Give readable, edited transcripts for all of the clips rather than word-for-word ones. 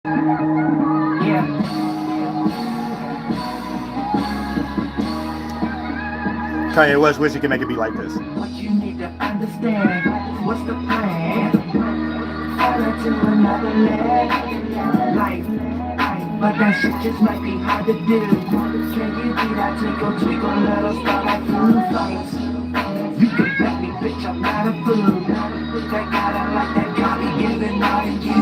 Kanye West wish he could make it be like this. What you need to understand, what's the plan? Follow to another land, life, but that shit just might be hard to do. Can you be that twinkle, little star like blue fights? You can bet me, bitch, I'm not a fool. That gotta like that copy giving out of you.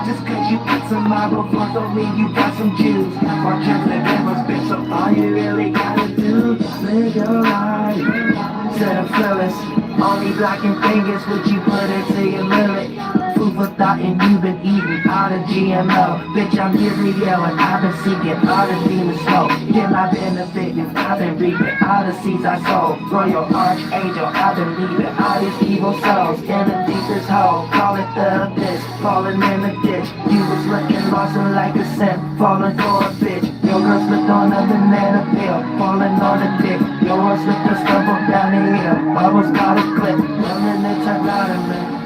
Just cause you got some marble floors don't mean you got some juice. Or just the gamblers, bitch, so all you really gotta do is live your life to the fullest. Only blocking fingers would you put it to your limit. Food for thought and you've been eating all the GMO. Bitch, I'm Uriel and I've been seeking all the demon smoke. Get my benefit and I've been reaping all the seeds I sowed. Royal archangel, I've been leaving all these evil souls in the deepest hole. Call it the abyss, falling in the ditch. You was looking lost and like a scent, falling for a bitch. Your girl slipped on a banana peel, falling on a dick. Your horse slipped and stumbled down the hill, almost caught a clip, running into Lotterman.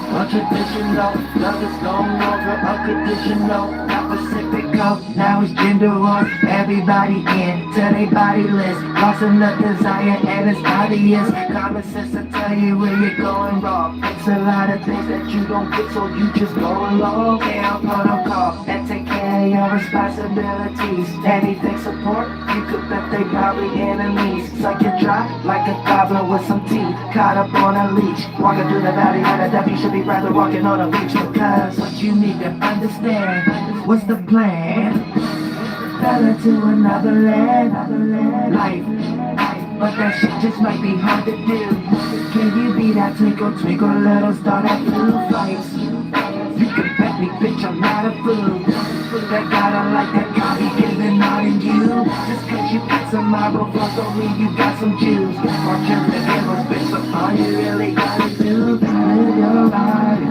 Untraditional, love is no longer unconditional. Not Pacifico, now it's gender war. Everybody in to their body list, lost in the desire and it's obvious. Common sense to tell you where you're going wrong. It's a lot of things that you don't get, so you just go along. Down protocol and take care of your responsibilities. Anything support, you could bet they probably enemies. Suck your dry like a gobbler with some teeth, caught up on a leash. Walking through the valley of the death, you should be rather walking on a beach. Because what you need to understand, what's the plan? Fell to another land, life, but that shit just might be hard to do. Can you be that twinkle, little star that blue fights? You can bet me, bitch, I'm not a fool. That gotta like that copy giving out in you. Just cause you got some marble floors don't mean you got some Jews. Or just the gamblers, bitch, so all you really gotta do is live your life.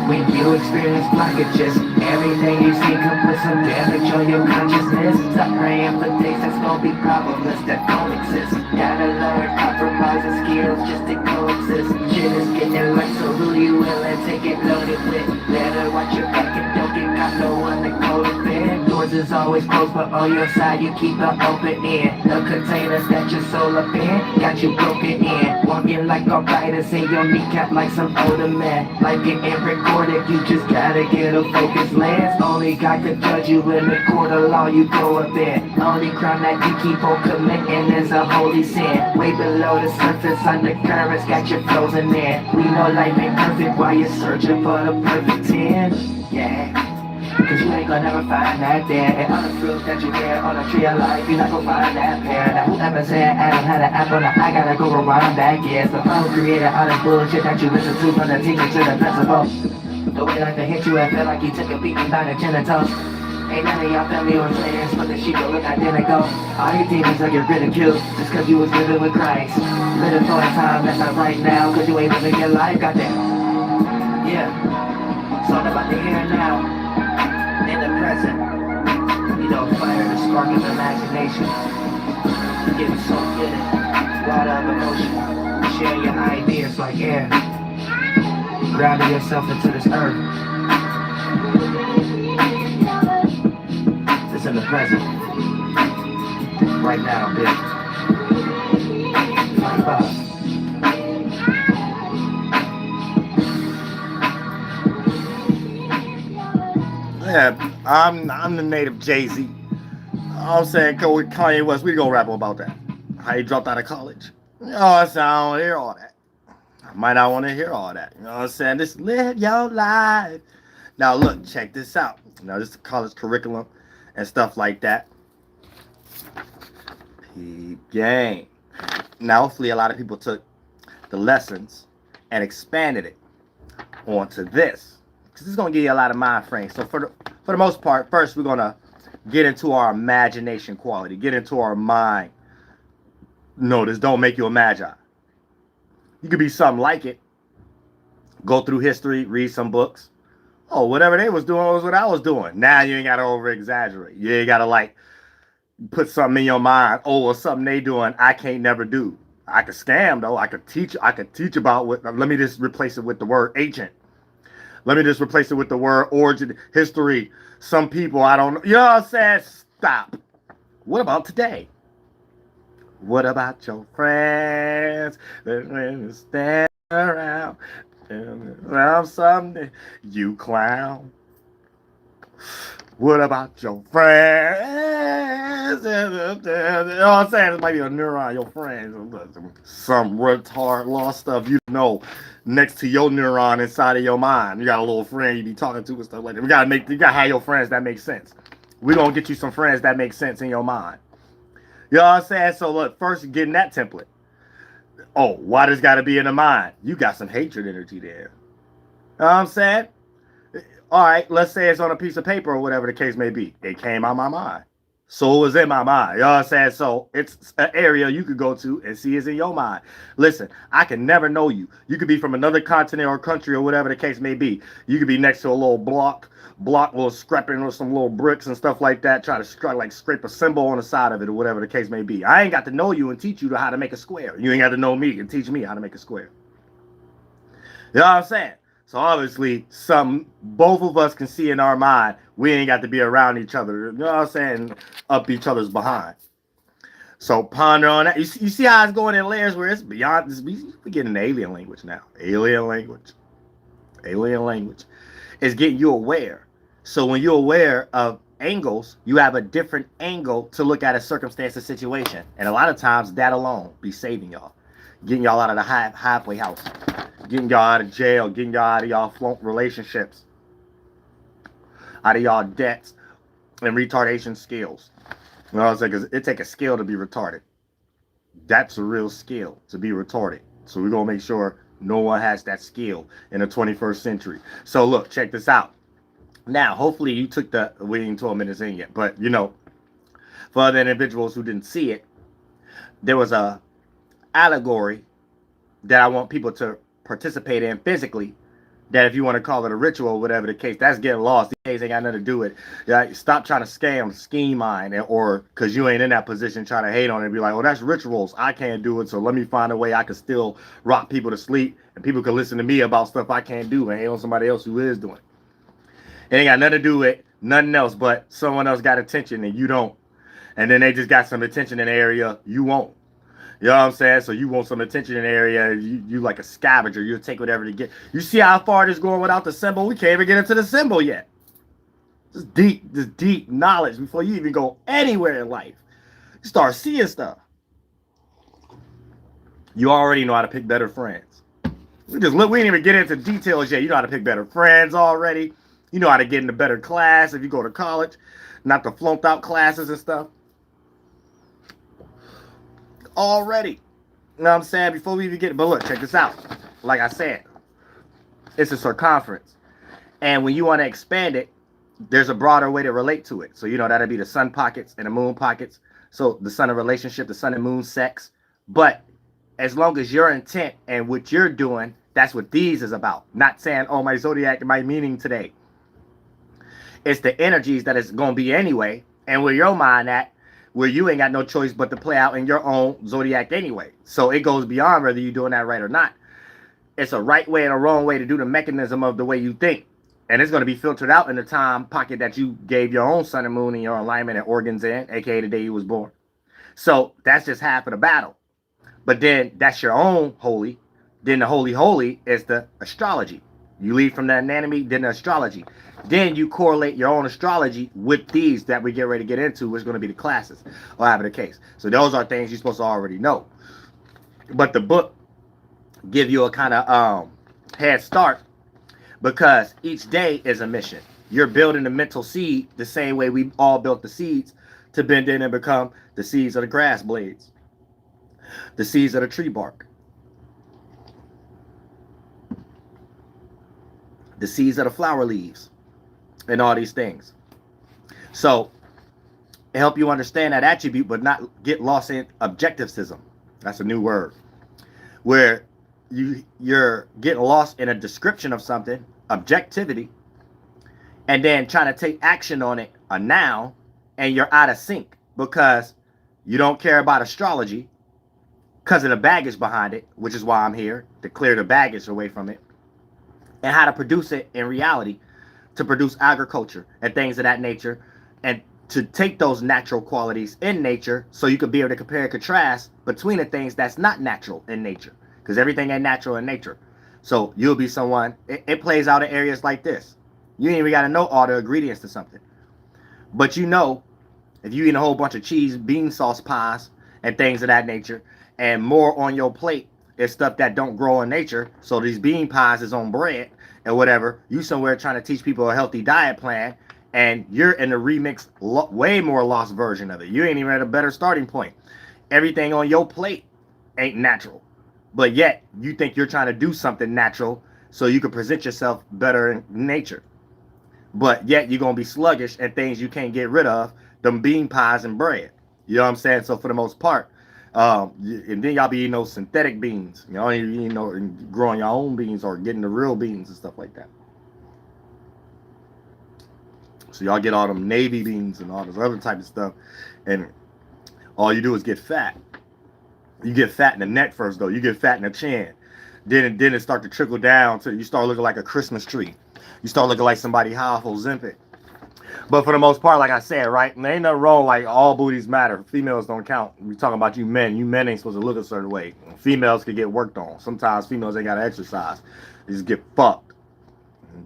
When you experience blockages, everything you see can put some damage on your consciousness. Stop praying for things that's gonna be problemless that don't exist. Gotta learn compromising skills just to coexist. Shit is getting light, so who you willing to get loaded with? Better watch your back and don't get caught, no one to go to bed. Doors is always closed, but on your side you keep an open end. The containers that your soul up in got you broken in. Walking like arthritis in your kneecap like some older man. Like getting recorded, you just gotta get a focused lens. Only God could judge you in the court of law you go up in. Only crime that you keep on committing is a holy sin. Way below the surface, undercurrents got you frozen in. We know life ain't perfect while you're searching for the perfect 10. Yeah. Cause you ain't gonna never find that there. And all the fruit that you bear on a tree of life, you're not gonna find that pair. Now whoever said Adam had an apple, now I gotta go rewind back. Yes, the phone created all the bullshit that you listen to, from the teacher to the principal. The way like to hit you, I feel like you took a beating by the genitals. Ain't none of y'all family or friends, but the sheep don't look identical. All these demons will get ridiculed, just cause you was living with Christ. Living for a time that's not right now, cause you ain't living your life, goddamn. Yeah, it's all about the here and now. In the present, you know, fire the spark of imagination. Getting so in it, water of emotion. Sharing your ideas like air. Grounding yourself into this earth. It's in the present. Right now, bitch. 25. Yeah, I'm the native Jay-Z. I'm saying go with Kanye West. We gonna rap about that. How he dropped out of college. You know what I'm saying? I don't want to hear all that. I might not want to hear all that. You know what I'm saying? Just live your life. Now look, check this out. Now this is college curriculum and stuff like that. Peep game. Now hopefully a lot of people took the lessons and expanded it onto this. This is going to give you a lot of mind frames. So for the most part, first we're going to get into our imagination quality. Get into our mind. Notice, don't make you a magi. You could be something like it. Go through history, read some books. Oh, whatever they was doing was what I was doing. Now you ain't got to over-exaggerate. You ain't got to like put something in your mind. Oh, or something they doing I can't never do. I could scam though. I could teach about what. Let me just replace it with the word ancient. Let me just replace it with the word origin, history. Some people I don't know. You know what I'm saying? Stop. What about today? What about your friends that stand around someday? You clown. What about your friends? You know what I'm saying? It might be a neuron, your friends. Some retard lost stuff you know next to your neuron inside of your mind. You got a little friend you be talking to and stuff like that. You gotta have your friends that make sense. We gonna get you some friends that make sense in your mind. You know what I'm saying? So look, first getting that template. Oh, why does gotta be in the mind? You got some hatred energy there. You know what I'm saying? All right, let's say it's on a piece of paper or whatever the case may be. It came out my mind. So it was in my mind. You know what I'm saying? So it's an area you could go to and see it's in your mind. Listen, I can never know you. You could be from another continent or country or whatever the case may be. You could be next to a little block, little scrapping with some little bricks and stuff like that, try to scrape a symbol on the side of it or whatever the case may be. I ain't got to know you and teach you how to make a square. You ain't got to know me and teach me how to make a square. You know what I'm saying? So obviously, both of us can see in our mind, we ain't got to be around each other. You know what I'm saying? Up each other's behind. So ponder on that. You see how it's going in layers where it's beyond this. We're getting alien language now. Alien language. Alien language. It's getting you aware. So when you're aware of angles, you have a different angle to look at a circumstance or situation. And a lot of times, that alone be saving y'all. Getting y'all out of the halfway house. Getting y'all out of jail, getting y'all out of y'all flunk relationships, out of y'all debts and retardation skills. You know what I'm saying? Because it takes a skill to be retarded. That's a real skill, to be retarded. So we're going to make sure no one has that skill in the 21st century. So look, check this out. Now, hopefully you took we ain't 12 minutes in yet, but you know, for other individuals who didn't see it, there was a allegory that I want people to participate in physically, that if you want to call it a ritual or whatever the case, that's getting lost. These days ain't got nothing to do with it. Stop trying to scheme mine, or because you ain't in that position trying to hate on it and be like, oh, that's rituals. I can't do it, so let me find a way I can still rock people to sleep and people can listen to me about stuff I can't do and hate on somebody else who is doing it. It ain't got nothing to do with nothing else, but someone else got attention and you don't. And then they just got some attention in the area you won't. You know what I'm saying? So you want some attention in the area. You like a scavenger. You'll take whatever to get. You see how far this is going without the symbol? We can't even get into the symbol yet. This deep knowledge before you even go anywhere in life. You start seeing stuff. You already know how to pick better friends. We didn't even get into details yet. You know how to pick better friends already. You know how to get into better class if you go to college. Not the flunked out classes and stuff. Already. You know what I'm saying? Before we even get it. But look, check this out. Like I said, it's a circumference. And when you want to expand it, there's a broader way to relate to it. So, you know, that'll be the sun pockets and the moon pockets. So the sun and relationship, the sun and moon sex. But as long as your intent and what you're doing, that's what these is about. Not saying, oh, my zodiac, my meaning today. It's the energies that it's going to be anyway. And where your mind at, where you ain't got no choice but to play out in your own zodiac anyway. So it goes beyond whether you're doing that right or not. It's a right way and a wrong way to do the mechanism of the way you think. And it's going to be filtered out in the time pocket that you gave your own sun and moon and your alignment and organs in, aka the day you was born. So that's just half of the battle. But then that's your own holy. Then the holy is the astrology. You lead from the anatomy, then the astrology. Then you correlate your own astrology with these that we get ready to get into, which is going to be the classes, or have the case. So those are things you're supposed to already know. But the book give you a kind of head start, because each day is a mission. You're building a mental seed the same way we all built the seeds to bend in and become the seeds of the grass blades, the seeds of the tree bark, the seeds of the flower leaves, and all these things. So help you understand that attribute, but not get lost in objectivism. That's a new word, where you're getting lost in a description of something, objectivity, and then trying to take action on it, a noun, and you're out of sync because you don't care about astrology, because of the baggage behind it, which is why I'm here, to clear the baggage away from it, and how to produce it in reality, to produce agriculture and things of that nature, and to take those natural qualities in nature so you could be able to compare and contrast between the things that's not natural in nature, because everything ain't natural in nature. So you'll be someone, it plays out in areas like this. You ain't even got to know all the ingredients to something. But you know, if you eat a whole bunch of cheese, bean sauce pies, and things of that nature, and more on your plate is stuff that don't grow in nature, so these bean pies is on bread and whatever, you somewhere trying to teach people a healthy diet plan, and you're in the remixed, way more lost version of it. You ain't even at a better starting point. Everything on your plate ain't natural. But yet, you think you're trying to do something natural so you can present yourself better in nature. But yet, you're going to be sluggish at things you can't get rid of, them bean pies and bread. You know what I'm saying? So for the most part, and then y'all be eating those synthetic beans. Y'all ain't eating growing your own beans or getting the real beans and stuff like that. So y'all get all them navy beans and all this other type of stuff, and all you do is get fat. You get fat in the neck first, though. You get fat in the chin. Then it start to trickle down to you start looking like a Christmas tree. You start looking like somebody high off Ozempic. But for the most part, like I said, right, and there ain't nothing wrong, like all booties matter. Females don't count. We talking about you men. You men ain't supposed to look a certain way. Females can get worked on. Sometimes females ain't got to exercise. They just get fucked.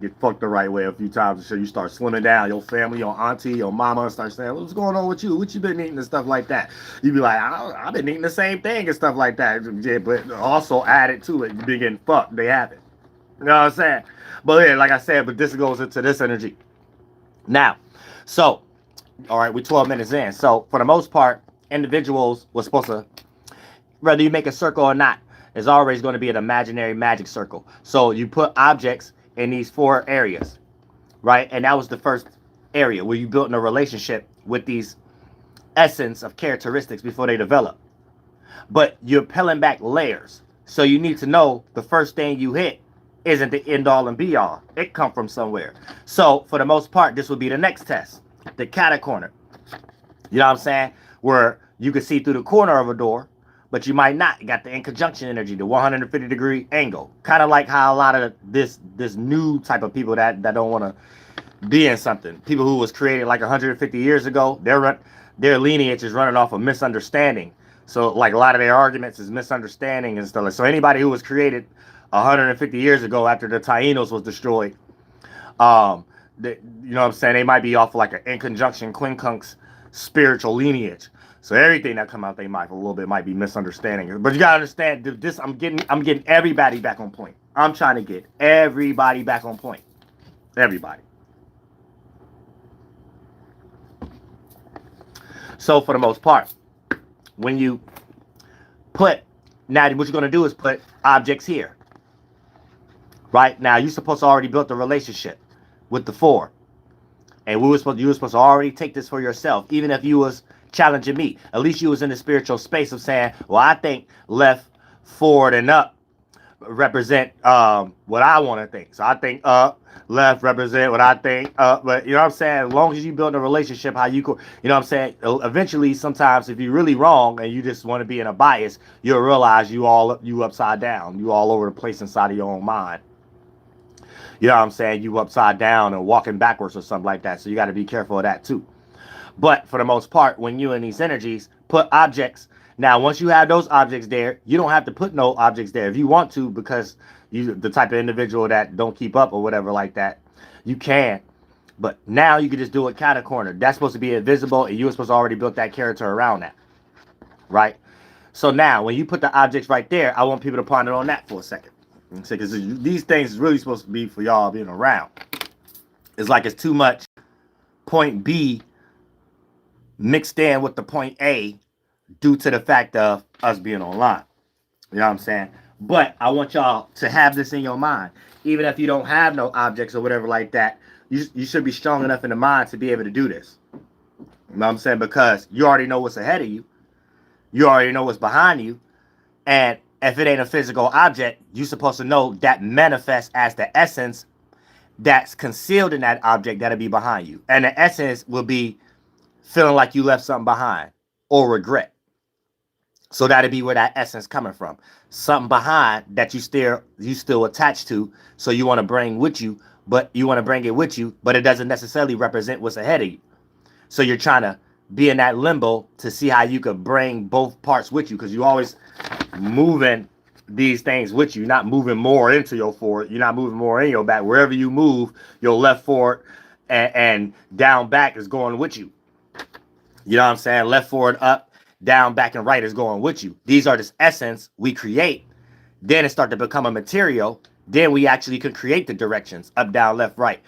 Get fucked the right way a few times until you start slimming down. Your family, your auntie, your mama start saying, what's going on with you? What you been eating and stuff like that? You be like, I've been eating the same thing and stuff like that. Yeah, but also added to it, you be getting fucked. They have it. You know what I'm saying? But yeah, like I said, but this goes into this energy. Now, so, all right, we're 12 minutes in. So for the most part, individuals were supposed to, whether you make a circle or not, there's always going to be an imaginary magic circle. So you put objects in these 4 areas, right? And that was the first area where you built in a relationship with these essence of characteristics before they develop. But you're peeling back layers. So you need to know the first thing you hit isn't the end all and be all. It come from somewhere. So for the most part, this would be the next test, the cata corner. You know what I'm saying? Where you can see through the corner of a door, but you might not. You got the in conjunction energy, the 150-degree angle. Kind of like how a lot of this new type of people that don't want to be in something. People who was created like 150 years ago, their lineage is running off of misunderstanding. So like a lot of their arguments is misunderstanding and stuff. So anybody who was created 150 years ago after the Taínos was destroyed, you know what I'm saying? They might be off like an in conjunction quincunx spiritual lineage. So everything that come out they might a little bit might be misunderstanding. But you gotta understand this. I'm getting everybody back on point. I'm trying to get everybody back on point. Everybody. So for the most part, when you put, now what you're gonna do is put objects here. Right? Now you're supposed to already build the relationship with the 4. And you were supposed to already take this for yourself, even if you was challenging me. At least you was in the spiritual space of saying, well, I think left, forward, and up represent what I want to think. So I think up, left represent what I think up. But you know what I'm saying? As long as you build a relationship, how you know what I'm saying? Eventually, sometimes if you're really wrong and you just want to be in a bias, you'll realize you upside down. You all over the place inside of your own mind. You know what I'm saying? You upside down and walking backwards or something like that. So you got to be careful of that too. But for the most part, when you're in these energies, put objects. Now, once you have those objects there, you don't have to put no objects there. If you want to, because you the type of individual that don't keep up or whatever like that, you can. But now you can just do it cata corner. That's supposed to be invisible, and you were supposed to already build that character around that. Right? So now, when you put the objects right there, I want people to ponder on that for a second. Because these things is really supposed to be for y'all being around. It's like it's too much point B mixed in with the point A due to the fact of us being online. You know what I'm saying? But I want y'all to have this in your mind. Even if you don't have no objects or whatever like that, you should be strong enough in the mind to be able to do this. You know what I'm saying? Because you already know what's ahead of you. You already know what's behind you. And if it ain't a physical object, you're supposed to know that manifests as the essence that's concealed in that object that'll be behind you. And the essence will be feeling like you left something behind or regret. So that'd be where that essence coming from. Something behind that you still attached to. So you want to bring with you, but you want to bring it with you, but it doesn't necessarily represent what's ahead of you. So you're trying to be in that limbo to see how you could bring both parts with you, because you always moving these things with you. You're not moving more into your forward. You're not moving more in your back. Wherever you move, your left forward and down back is going with you. You know what I'm saying? Left forward, up, down, back, and right is going with you. These are this essence we create. Then it start to become a material. Then we actually can create the directions, up, down, left, right,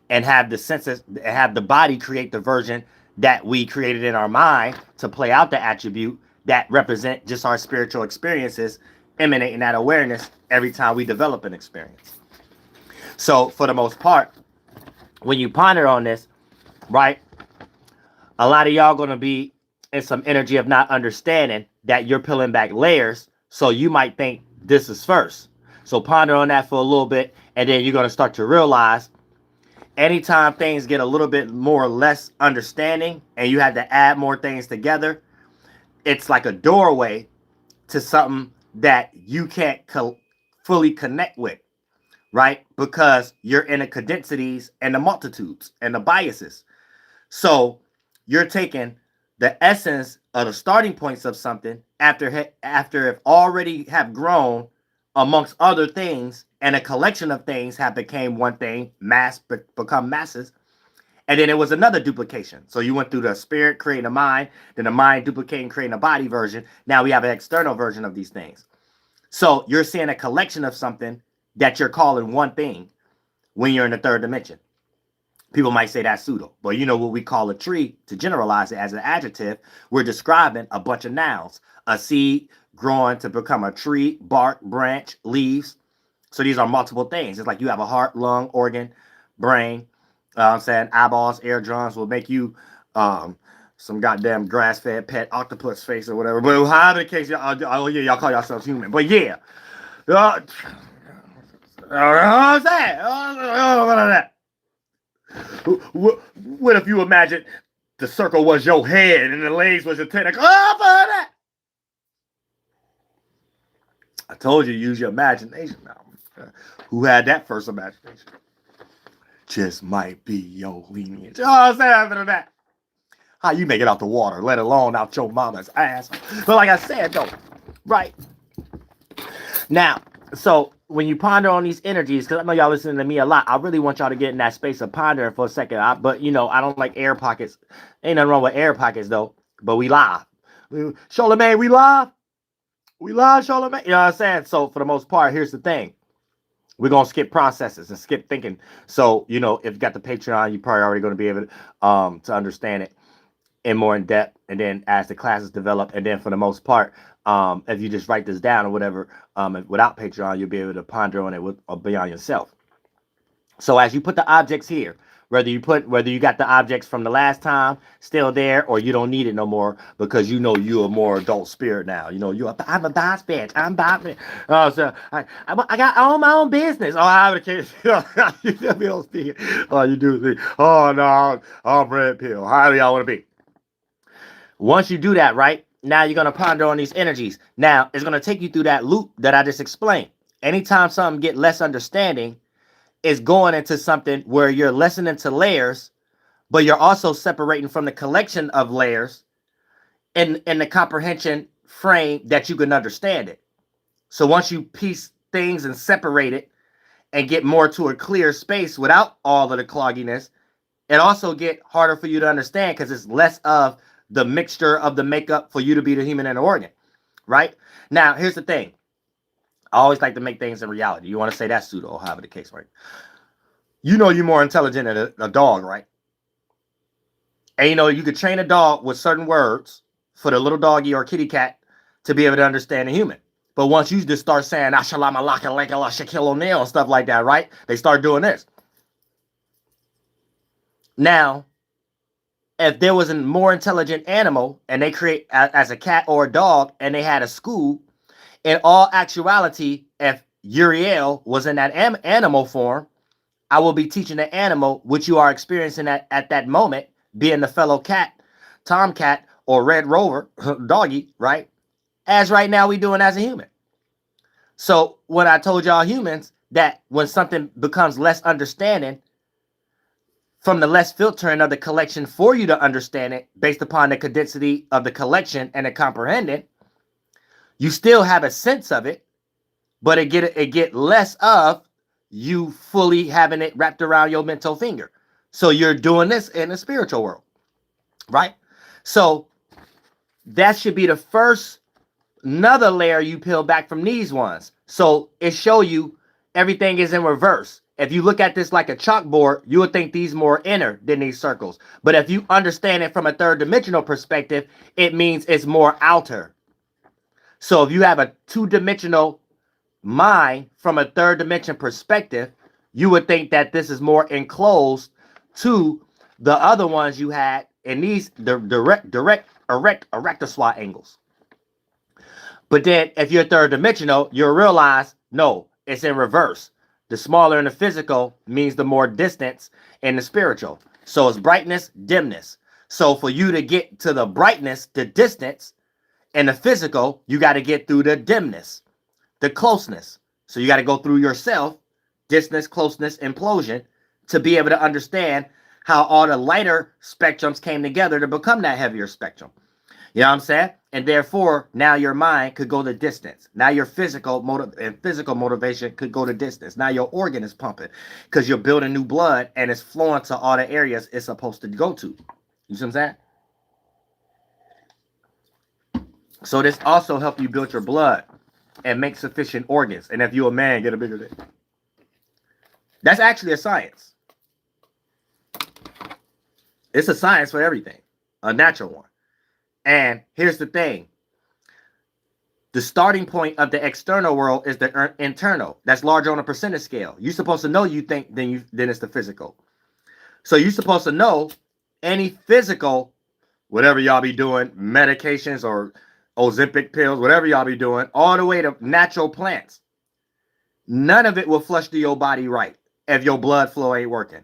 and have the senses, have the body create the version that we created in our mind to play out the attribute that represent just our spiritual experiences, emanating that awareness every time we develop an experience. So for the most part, when you ponder on this, right, a lot of y'all going to be in some energy of not understanding that you're peeling back layers. So you might think this is first. So ponder on that for a little bit, and then you're going to start to realize anytime things get a little bit more or less understanding and you have to add more things together, it's like a doorway to something that you can't fully connect with, right? Because you're in the cadensities and the multitudes and the biases. So you're taking the essence of the starting points of something after it already have grown amongst other things, and a collection of things have became one thing, become masses, and then it was another duplication. So you went through the spirit creating a mind, then the mind duplicating, creating a body version. Now we have an external version of these things. So you're seeing a collection of something that you're calling one thing when you're in the third dimension. People might say that's pseudo, but you know what we call a tree, to generalize it as an adjective, we're describing a bunch of nouns. A seed growing to become a tree, bark, branch, leaves. So these are multiple things. It's like you have a heart, lung, organ, brain. I'm saying eyeballs, eardrums will make you some goddamn grass-fed pet octopus face or whatever. But however the case, y'all call yourselves human. But yeah. I'm saying. What if you imagine the circle was your head and the legs was your tentacle? I told you, use your imagination now. Who had that first imagination? Just might be your lineage. I'm saying after that. How you make it out the water, let alone out your mama's ass. But like I said, though, right? Now, so when you ponder on these energies, because I know y'all listening to me a lot, I really want y'all to get in that space of pondering for a second. But, you know, I don't like air pockets. Ain't nothing wrong with air pockets, though. But we live. Charlamagne, we live? We live, Charlamagne? You know what I'm saying? So for the most part, here's the thing. We're going to skip processes and skip thinking. So, you know, if you got the Patreon, you're probably already going to be able to understand it in more in depth. And then as the classes develop, and then for the most part, if you just write this down or whatever, without Patreon, you'll be able to ponder on it beyond yourself. So as you put the objects here, whether you got the objects from the last time still there, or you don't need it no more because you know you're a more adult spirit now. You know I'm a boss bitch. I'm boss bitch. So I own my own business. Oh, I have a case. Oh, you do see. Oh no, I'm red pill. How do y'all want to be? Once you do that, right? Now you're gonna ponder on these energies. Now it's gonna take you through that loop that I just explained. Anytime something get less understanding, is going into something where you're lessening into layers, but you're also separating from the collection of layers in the comprehension frame that you can understand it. So once you piece things and separate it and get more to a clear space without all of the clogginess, it also get harder for you to understand because it's less of the mixture of the makeup for you to be the human and the organ, right? Now, here's the thing. I always like to make things in reality. You want to say that's pseudo, or however the case, right? You know you're more intelligent than a dog, right? And you know you could train a dog with certain words for the little doggy or kitty cat to be able to understand a human. But once you just start saying "Ashalama laka laka la Shaquille O'Neal" and stuff like that, right? They start doing this. Now, if there was a more intelligent animal and they create as a cat or a dog and they had a school, in all actuality, if Uriel was in that animal form, I will be teaching the animal what you are experiencing at that moment, being the fellow cat, tomcat, or red rover, doggy, right? as right now we doing as a human. So when I told y'all humans that when something becomes less understanding, from the less filtering of the collection for you to understand it based upon the condensity of the collection and the comprehending, you still have a sense of it, but it get less of you fully having it wrapped around your mental finger. So you're doing this in the spiritual world, right? So that should be the first another layer you peel back from these ones. So it show you everything is in reverse. If you look at this like a chalkboard, you would think these more inner than these circles. But if you understand it from a third dimensional perspective, it means it's more outer. So if you have a two-dimensional mind from a third dimension perspective, you would think that this is more enclosed to the other ones you had in these direct erector SWAT angles. But then if you're third dimensional, you'll realize, no, it's in reverse. The smaller in the physical means the more distance in the spiritual. So it's brightness, dimness. So for you to get to the brightness, the distance, in the physical, you got to get through the dimness, the closeness. So you got to go through yourself, distance, closeness, implosion, to be able to understand how all the lighter spectrums came together to become that heavier spectrum. You know what I'm saying? And therefore, now your mind could go the distance. Now your physical motivation could go the distance. Now your organ is pumping because you're building new blood and it's flowing to all the areas it's supposed to go to. You see what I'm saying? So this also helps you build your blood and make sufficient organs. And if you're a man, get a bigger dick. That's actually a science. It's a science for everything, a natural one. And here's the thing. The starting point of the external world is the internal. That's larger on a percentage scale. You're supposed to know you think then it's the physical. So you're supposed to know any physical, whatever y'all be doing, medications or Ozempic pills, whatever y'all be doing, all the way to natural plants. None of it will flush through your body right if your blood flow ain't working.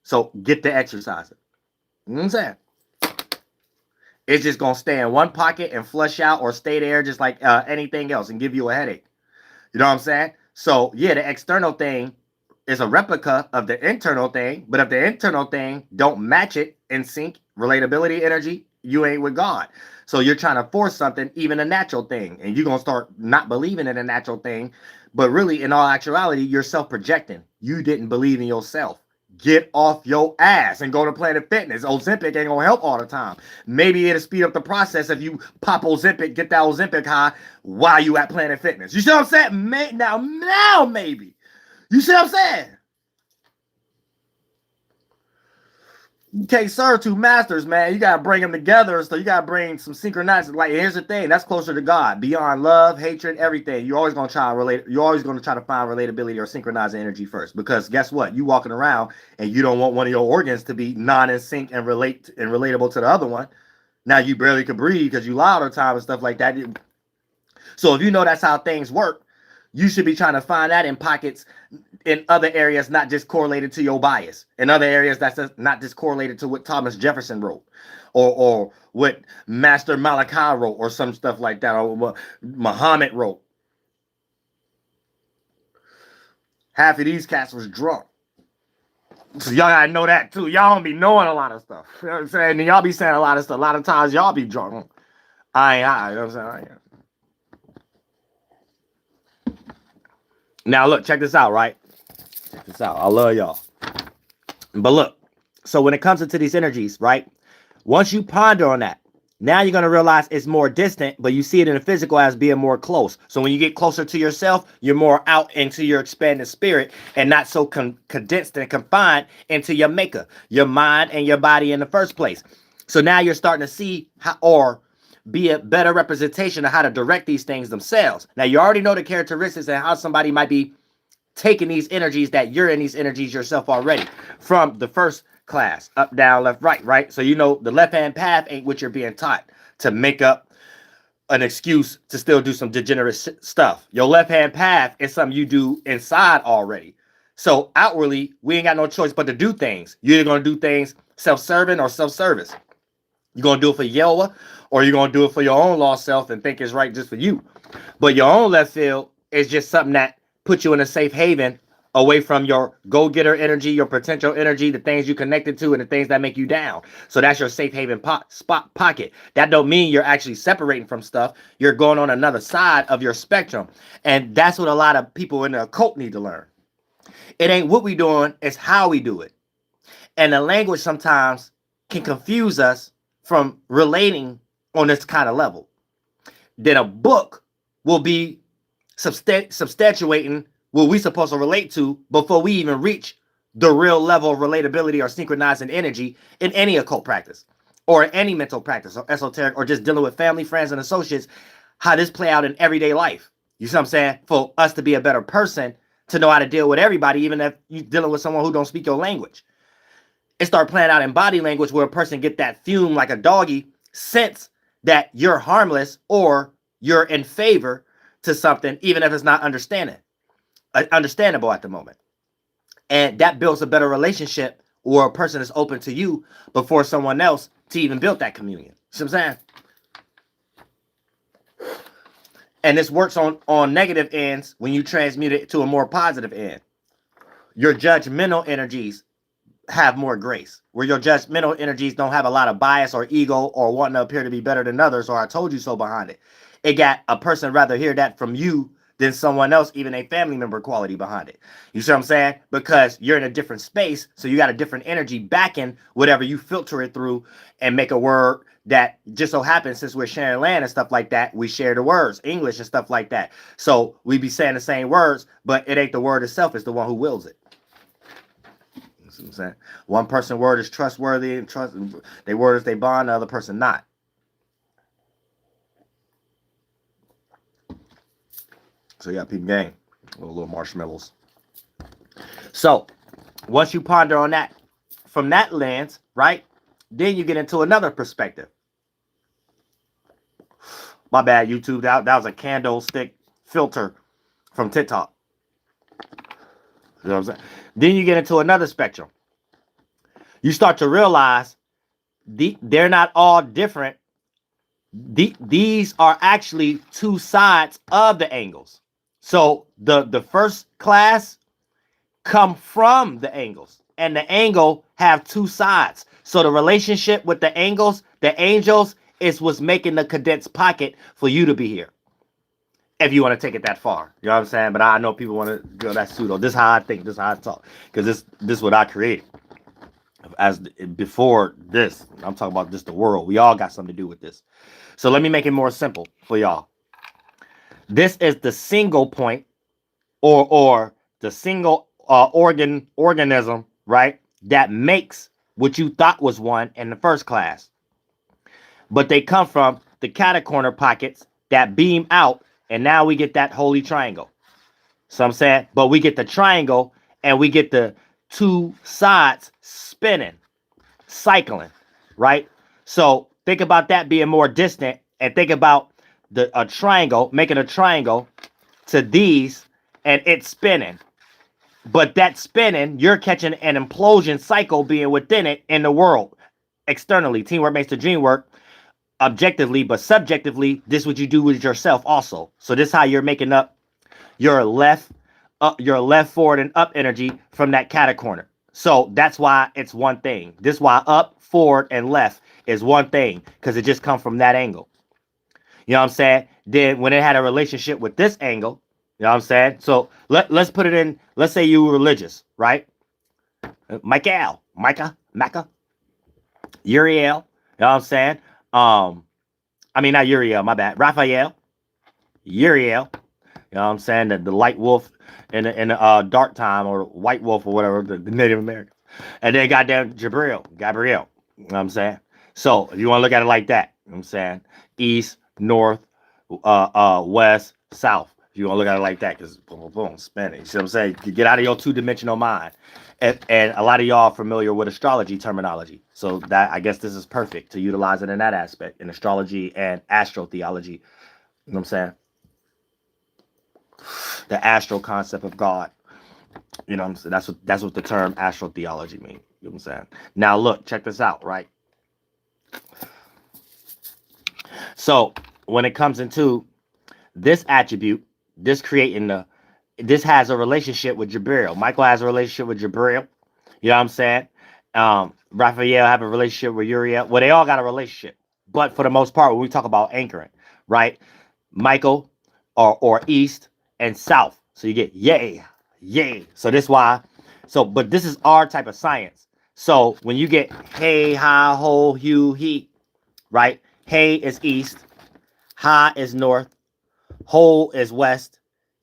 So get the exercising. You know what I'm saying? It's just going to stay in one pocket and flush out or stay there just like anything else and give you a headache. You know what I'm saying? So, yeah, the external thing is a replica of the internal thing. But if the internal thing don't match it in sync, relatability, energy, you ain't with God. So you're trying to force something, even a natural thing. And you're going to start not believing in a natural thing. But really, in all actuality, you're self-projecting. You didn't believe in yourself. Get off your ass and go to Planet Fitness. Ozempic ain't gonna help all the time. Maybe it'll speed up the process if you pop Ozempic, get that Ozempic high while you at Planet Fitness. You see what I'm saying? Now maybe. You see what I'm saying? You can't serve two masters, man. You gotta bring them together. So you gotta bring some synchronization. Like, here's the thing, that's closer to God. Beyond love, hatred, everything. You're always gonna try to relate. You're always gonna try to find relatability or synchronizing energy first. Because guess what? You walking around and you don't want one of your organs to be non-in sync and relatable to the other one. Now you barely can breathe because you lie all the time and stuff like that. So if you know that's how things work, you should be trying to find that in pockets in other areas, not just correlated to your bias. In other areas, that's not just correlated to what Thomas Jefferson wrote or what Master Malachi wrote or some stuff like that, or what Muhammad wrote. Half of these cats was drunk. So y'all gotta know that too. Y'all don't be knowing a lot of stuff. You know what I'm saying? And y'all be saying a lot of stuff. A lot of times y'all be drunk. I ain't high. You know what I'm saying? Now, look, check this out, right? Check this out. I love y'all. But look, so when it comes into these energies, right? Once you ponder on that, now you're going to realize it's more distant, but you see it in the physical as being more close. So when you get closer to yourself, you're more out into your expanded spirit and not so condensed and confined into your maker, your mind and your body in the first place. So now you're starting to see how, or be a better representation of how to direct these things themselves. Now, you already know the characteristics and how somebody might be taking these energies, that you're in these energies yourself already from the first class, up, down, left, right? So you know the left-hand path ain't what you're being taught to make up an excuse to still do some degenerate stuff. Your left-hand path is something you do inside already. So outwardly, we ain't got no choice but to do things. You're either going to do things self-serving or self-service. You're going to do it for Yesah, or you're going to do it for your own lost self and think it's right just for you. But your own left field is just something that puts you in a safe haven away from your go-getter energy, your potential energy, the things you connected to, and the things that make you down. So that's your safe haven pocket. That don't mean you're actually separating from stuff. You're going on another side of your spectrum. And that's what a lot of people in the occult need to learn. It ain't what we doing, it's how we do it. And the language sometimes can confuse us from relating on this kind of level. Then a book will be substantiating what we supposed to relate to before we even reach the real level of relatability or synchronizing energy in any occult practice or any mental practice or esoteric or just dealing with family, friends, and associates, how this play out in everyday life. You see what I'm saying? For us to be a better person, to know how to deal with everybody, even if you're dealing with someone who don't speak your language. It start playing out in body language where a person get that fume like a doggy sense that you're harmless or you're in favor to something, even if it's not understandable at the moment. And that builds a better relationship where a person is open to you before someone else to even build that communion. See what I'm saying? And this works on negative ends when you transmute it to a more positive end. Your judgmental energies have more grace, where your judgmental energies don't have a lot of bias or ego or wanting to appear to be better than others or I told you so behind it. It got a person rather hear that from you than someone else, even a family member quality behind it. You see what I'm saying? Because you're in a different space, so you got a different energy backing whatever you filter it through and make a word that just so happens, since we're sharing land and stuff like that, we share the words, English and stuff like that. So we be saying the same words, but it ain't the word itself, it's the one who wills it. You see what I'm saying? One person word is trustworthy and they word is they bond, the other person not. So you got people gang, little marshmallows. So once you ponder on that from that lens, right? Then you get into another perspective. My bad, YouTube. That was a candlestick filter from TikTok. You know what I'm saying? Then you get into another spectrum. You start to realize they're not all different. These are actually two sides of the angles. So the first class come from the angles, and the angle have two sides. So the relationship with the angles, the angels, is what's making the condensed pocket for you to be here. If you want to take it that far. You know what I'm saying? But I know people want to go that pseudo. This is how I think. This is how I talk. Because this is what I created. As before this, I'm talking about just the world. We all got something to do with this. So let me make it more simple for y'all. This is the single point or the single organism, right? That makes what you thought was one in the first class. But they come from the catacorner pockets that beam out, and now we get that holy triangle. So I'm saying, but we get the triangle and we get the two sides spinning, cycling, right? So think about that being more distant, and think about a triangle, making a triangle to these, and it's spinning. But that spinning, you're catching an implosion cycle being within it in the world. Externally, teamwork makes the dream work. Objectively, but subjectively, this is what you do with yourself also. So this is how you're making up your left forward and up energy from that catacorner. So that's why it's one thing. This is why up, forward, and left is one thing, because it just comes from that angle. You know what I'm saying? Then when it had a relationship with this angle, you know what I'm saying? So let's put it in, let's say you were religious, right? Micah, Uriel, you know what I'm saying? I mean, not Uriel, my bad. Raphael, Uriel, you know what I'm saying? The light wolf in the dark time, or white wolf, or whatever, the Native Americans. And then goddamn Gabriel, you know what I'm saying? So if you want to look at it like that, you know what I'm saying? East, north, west, south. If you want to look at it like that, because boom, boom, boom, spinning. You see what I'm saying? You get out of your two-dimensional mind. And a lot of y'all are familiar with astrology terminology. So that, I guess this is perfect to utilize it in that aspect, in astrology and astrotheology. You know what I'm saying? The astral concept of God. You know what I'm saying? That's what the term astrotheology means. You know what I'm saying? Now look, check this out, right? So when it comes into this attribute, this has a relationship with Jabril. Michael has a relationship with Jabril. You know what I'm saying? Raphael have a relationship with Uriel. Well, they all got a relationship. But for the most part, when we talk about anchoring, right? Michael or east and south. So you get yay, yay. So this why. So, but this is our type of science. So when you get hey, ha, ho, hu, he, right? Hey is east, ha is north, ho is west,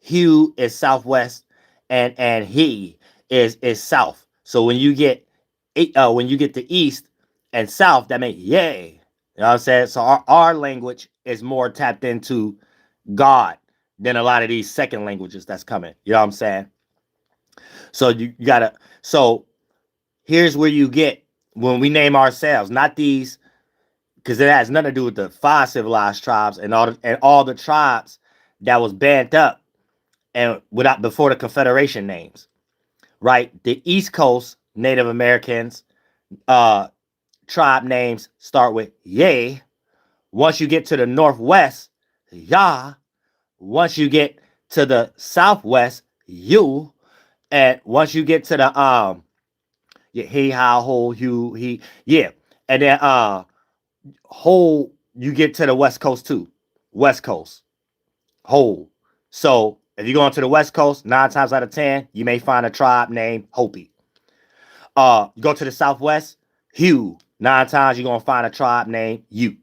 hu is southwest, and he is south. So when you get the east and south, that means yay. You know what I'm saying? So our language is more tapped into God than a lot of these second languages that's coming. You know what I'm saying? So you gotta. So here's where you get when we name ourselves, not these, because it has nothing to do with the 5 civilized tribes and all the tribes that was banned up and without before the Confederation names. Right, the East Coast Native Americans tribe names start with yay. Once you get to the Northwest, Yah. Once you get to the Southwest, you. And once you get to the he, how, ho, you, he, yeah. And then whole, you get to the West Coast too. West Coast, whole. So if you go into the West Coast, 9 times out of 10, you may find a tribe named Hopi. You go to the Southwest, Hugh. 9 times you're gonna find a tribe named You. You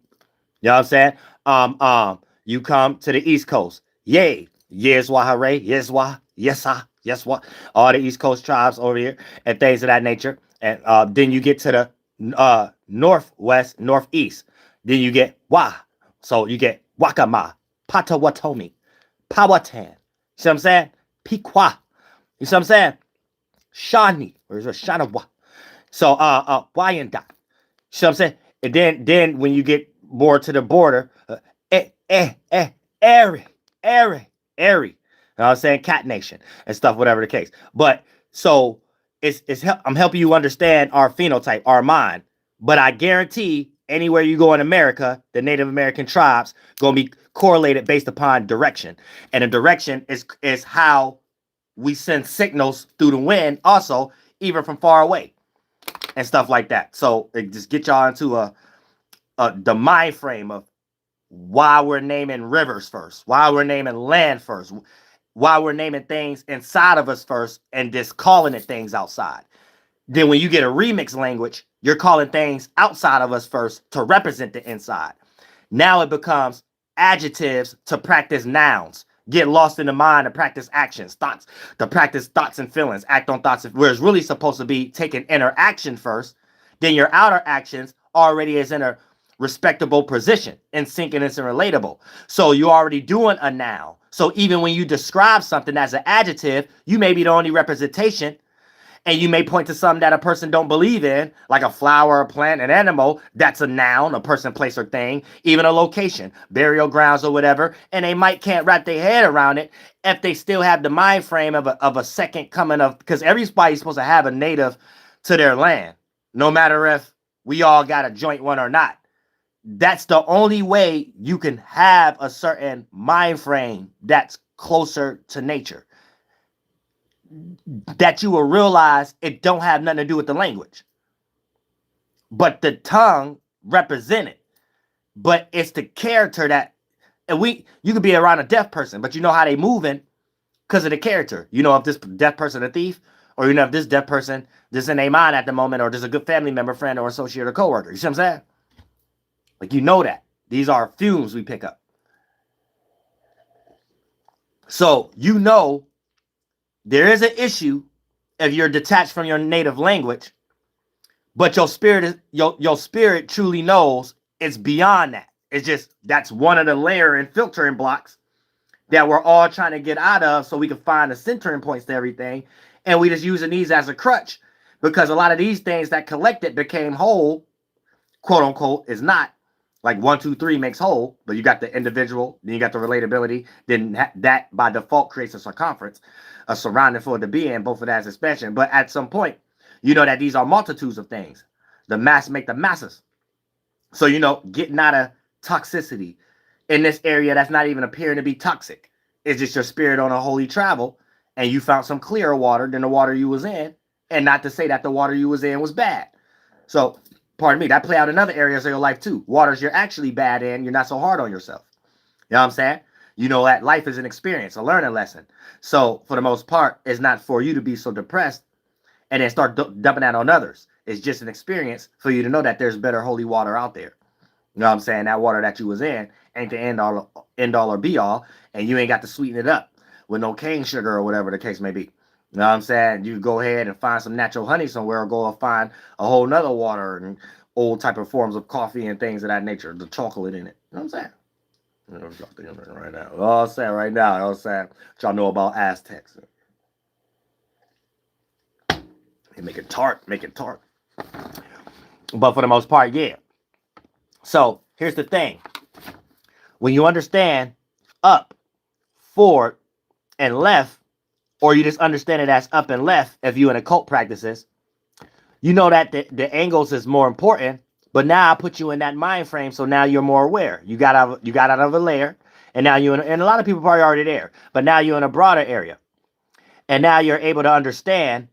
know what I'm saying? You come to the East Coast. Yay. Yeswah hooray. Yeswah. Yesah. Yeswah. All the East Coast tribes over here and things of that nature. And then you get to the Northwest, Northeast. Then you get Wah. So you get Wakama, Potawatomi, Powhatan. You see what I'm saying? Pequot. You see what I'm saying? Shawnee. Or is it Shanawa? So Wyandotte. You see what I'm saying? And then when you get more to the border, Airy. You know what I'm saying? Cat Nation and stuff, whatever the case. But so I'm helping you understand our phenotype, our mind. But I guarantee anywhere you go in America, the Native American tribes gonna be correlated based upon direction. And the direction is how we send signals through the wind, also, even from far away and stuff like that. So it just get y'all into the mind frame of why we're naming rivers first, why we're naming land first, why we're naming things inside of us first, and just calling it things outside. Then when you get a remix language, you're calling things outside of us first to represent the inside. Now it becomes adjectives to practice nouns. Get lost in the mind to practice actions, thoughts, to practice thoughts and feelings, act on thoughts, where it's really supposed to be taking inner action first. Then your outer actions already is in a respectable position and sync and it's relatable. So you're already doing a noun. So even when you describe something as an adjective, you may be the only representation. And you may point to something that a person don't believe in, like a flower, a plant, an animal. That's a noun, a person, place, or thing. Even a location, burial grounds or whatever. And they can't wrap their head around it if they still have the mind frame of a second coming of, because everybody's supposed to have a native to their land, no matter if we all got a joint one or not. That's the only way you can have a certain mind frame that's closer to nature. That you will realize it don't have nothing to do with the language. But the tongue represented. But it's the character that, and you could be around a deaf person, but you know how they moving because of the character. You know if this deaf person a thief, or you know if this deaf person just in their mind at the moment, or just a good family member, friend, or associate or coworker. You see what I'm saying? Like, you know that. These are fumes we pick up. So you know there is an issue if you're detached from your native language, but your spirit truly knows it's beyond that. It's just, that's one of the layer and filtering blocks that we're all trying to get out of so we can find the centering points to everything. And we just using these as a crutch because a lot of these things that collected became whole, quote unquote, is not. Like 1, 2, 3 makes whole, but you got the individual, then you got the relatability, then that by default creates a circumference, a surrounding for it to be in, both of that is expansion. But at some point, you know that these are multitudes of things. The mass make the masses. So, getting out of toxicity, in this area that's not even appearing to be toxic. It's just your spirit on a holy travel, and you found some clearer water than the water you was in, and not to say that the water you was in was bad. So, pardon me, that play out in other areas of your life too. Waters you're actually bad in, you're not so hard on yourself. You know what I'm saying? You know that life is an experience, a learning lesson. So, for the most part, it's not for you to be so depressed and then start dumping that on others. It's just an experience for you to know that there's better holy water out there. You know what I'm saying? That water that you was in ain't the end all or be all, and you ain't got to sweeten it up with no cane sugar or whatever the case may be. You know what I'm saying? You go ahead and find some natural honey somewhere, or go and find a whole nother water and old type of forms of coffee and things of that nature, the chocolate in it. You know what I'm saying? You know right now. All I'm saying right now, you know what I'm saying? What y'all know about Aztecs. They make it tart. But for the most part, yeah. So here's the thing. When you understand up, forward, and left, or you just understand it as up and left, if you in occult practices, you know that the angles is more important. But now I put you in that mind frame, so now you're more aware. You got out of a layer, and now and a lot of people probably already there, but now you're in a broader area, and now you're able to understand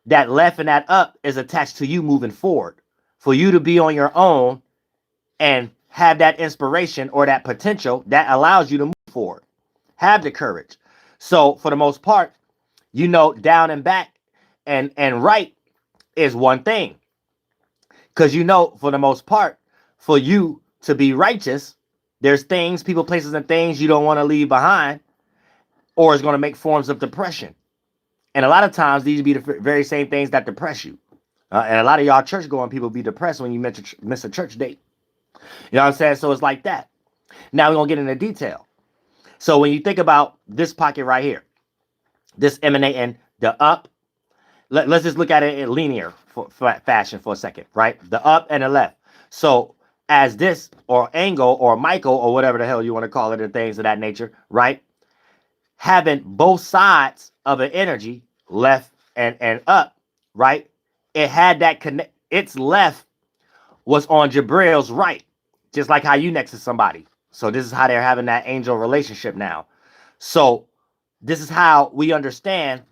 that left and that up is attached to you moving forward. For you to be on your own and have that inspiration or that potential that allows you to move forward. Have the courage. So for the most part, you know, down and back and right is one thing. Because you know, for the most part, for you to be righteous, there's things, people, places, and things you don't want to leave behind, or it's going to make forms of depression. And a lot of times, these be the very same things that depress you. And a lot of y'all church-going people be depressed when you miss a church date. You know what I'm saying? So it's like that. Now we're going to get into detail. So when you think about this pocket right here, this emanating the up, let's just look at it in linear fashion for a second, right? The up and the left. So as this, or angle, or Michael, or whatever the hell you want to call it, and things of that nature, right? Having both sides of an energy, left and up, right? It had that connect. Its left was on Jabril's right, just like how you next to somebody. So this is how they're having that angel relationship now. So this is how we understand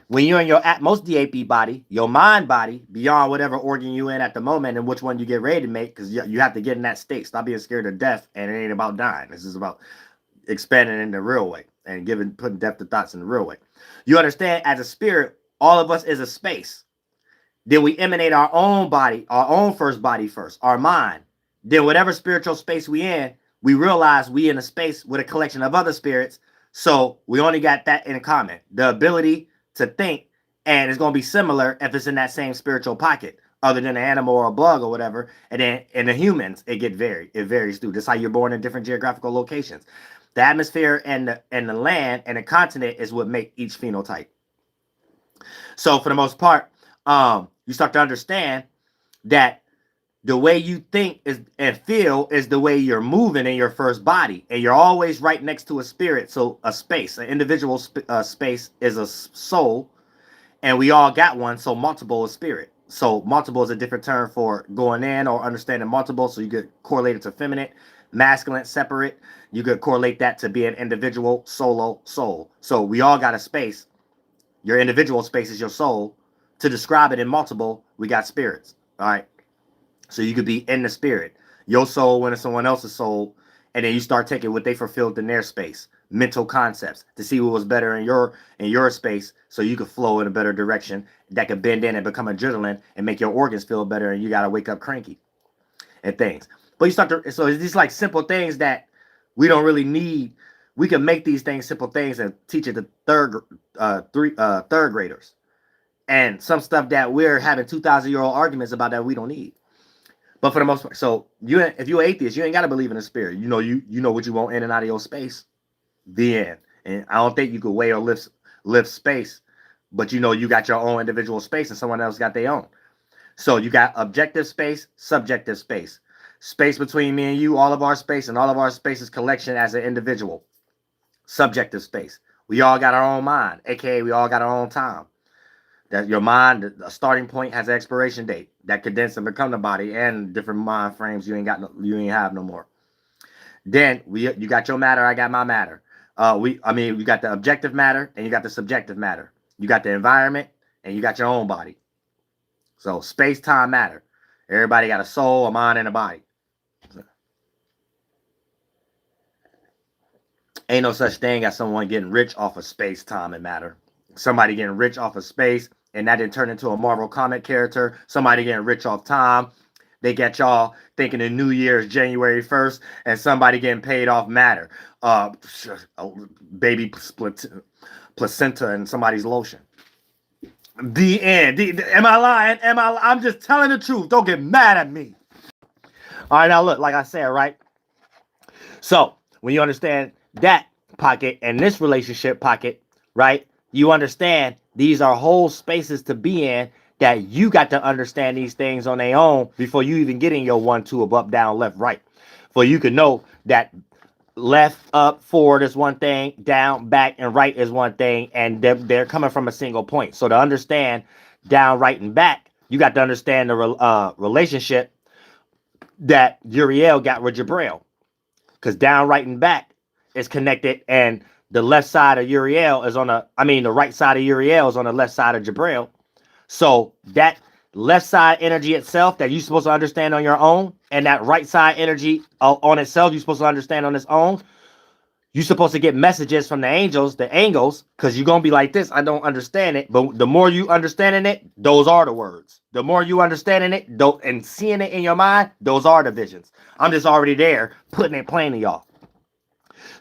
when you're in your most DAP body, your mind body, beyond whatever organ you in at the moment and which one you get ready to make, because you have to get in that state. Stop being scared of death, and it ain't about dying. This is about expanding in the real way and putting depth of thoughts in the real way. You understand, as a spirit, all of us is a space. Then we emanate our own body, our own first body first, our mind. Then whatever spiritual space we in, we realize we in a space with a collection of other spirits. So we only got that in common, the ability to think, and it's going to be similar if it's in that same spiritual pocket, other than an animal or a bug or whatever. And then in the humans, it varies too. That's how you're born in different geographical locations. The atmosphere and the land and the continent is what make each phenotype. So for the most part, you start to understand that the way you think is and feel is the way you're moving in your first body, and you're always right next to a spirit. So a space, an individual space is a soul, and we all got one. So multiple is spirit. So multiple is a different term for going in or understanding multiple. So you could correlate it to feminine, masculine, separate. You could correlate that to being individual, solo, soul. So we all got a space. Your individual space is your soul. To describe it in multiple, we got spirits. All right. So you could be in the spirit, your soul into someone else's soul, and then you start taking what they fulfilled in their space, mental concepts, to see what was better in your space, so you could flow in a better direction that could bend in and become adrenaline and make your organs feel better, and you got to wake up cranky and things. But you start to, so it's these like simple things that we don't really need. We can make these things simple things and teach it to third graders, and some stuff that we're having 2,000-year-old arguments about that we don't need. But for the most part, so if you're an atheist, you ain't got to believe in a spirit. You know what you want in and out of your space. The end. And I don't think you could weigh or lift space, but you got your own individual space and someone else got their own. So you got objective space, subjective space. Space between me and you, all of our space, and all of our space is collection as an individual. Subjective space. We all got our own mind, aka we all got our own time. That your mind, a starting point, has an expiration date that condense and become the body, and different mind frames you ain't have no more. Then you got your matter, I got my matter. We got the objective matter and you got the subjective matter. You got the environment and you got your own body. So space, time, matter. Everybody got a soul, a mind, and a body. Ain't no such thing as someone getting rich off of space, time, and matter. Somebody getting rich off of space, and that didn't turn into a Marvel comic character. Somebody getting rich off time. They get y'all thinking the New Year is January 1st, and somebody getting paid off matter. Baby placenta and somebody's lotion. The end. Am I lying? I'm just telling the truth. Don't get mad at me. All right, now look, like I said, right? So when you understand that pocket and this relationship pocket, right? You understand these are whole spaces to be in that you got to understand these things on their own before you even get in your 1, 2 of up, down, left, right. For you can know that left, up, forward is one thing, down, back, and right is one thing, and they're coming from a single point. So to understand down, right, and back, you got to understand the relationship that Uriel got with Jabril. Because down, right, and back is connected, and the left side of Uriel is on the right side of Uriel is on the left side of Jabril. So that left side energy itself that you're supposed to understand on your own, and that right side energy on itself you're supposed to understand on its own. You're supposed to get messages from the angels, because you're going to be like this, I don't understand it. But the more you understanding it, those are the words. The more you understanding it and seeing it in your mind, those are the visions. I'm just already there, putting it plain to y'all.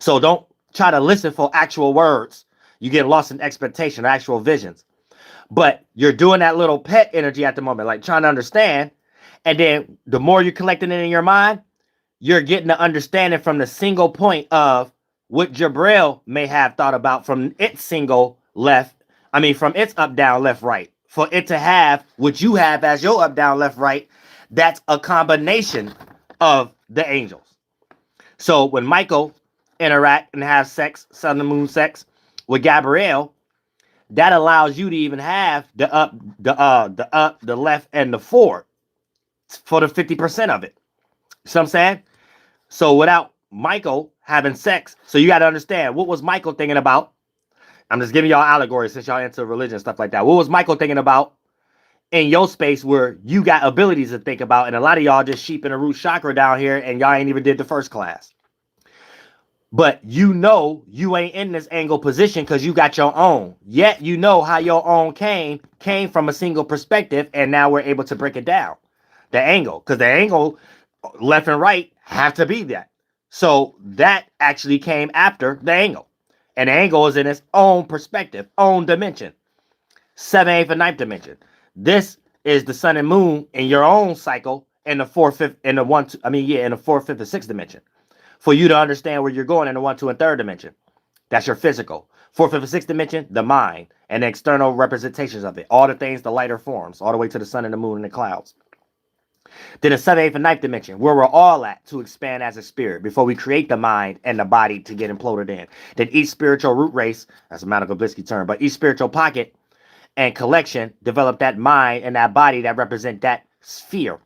So don't try to listen for actual words. You get lost in expectation, actual visions. But you're doing that little pet energy at the moment, like trying to understand. And then the more you're collecting it in your mind, you're getting the understanding from the single point of what Jabril may have thought about from its single from its up, down, left, right. For it to have what you have as your up, down, left, right, that's a combination of the angels. So when Michael interact and have sex, sun and moon sex with Gabrielle, that allows you to even have the up, the left, and the forward for the 50% of it. See what I'm saying? So without Michael having sex, so you got to understand, what was Michael thinking about? I'm just giving y'all allegories since y'all into religion and stuff like that. What was Michael thinking about in your space where you got abilities to think about? And a lot of y'all just sheep in the root chakra down here, and y'all ain't even did the first class. But you know you ain't in this angle position because you got your own. Yet you know how your own came from a single perspective, and now we're able to break it down. The angle, because the angle left and right have to be that. So that actually came after the angle. And the angle is in its own perspective, own dimension. 7th, 8th, and 9th dimension. This is the sun and moon in your own cycle in the 4th, 5th, in the 1, 2, in the 4th, 5th, and 6th dimension. For you to understand where you're going in the 1, 2, and 3rd dimension. That's your physical. 4th, 5th, and 6th dimension, the mind, and the external representations of it. All the things, the lighter forms, all the way to the sun and the moon and the clouds. Then the 7th, 8th, and 9th dimension, where we're all at to expand as a spirit before we create the mind and the body to get imploded in. Then each spiritual root race, that's a Monica Blitzky term, but each spiritual pocket and collection develop that mind and that body that represent that sphere.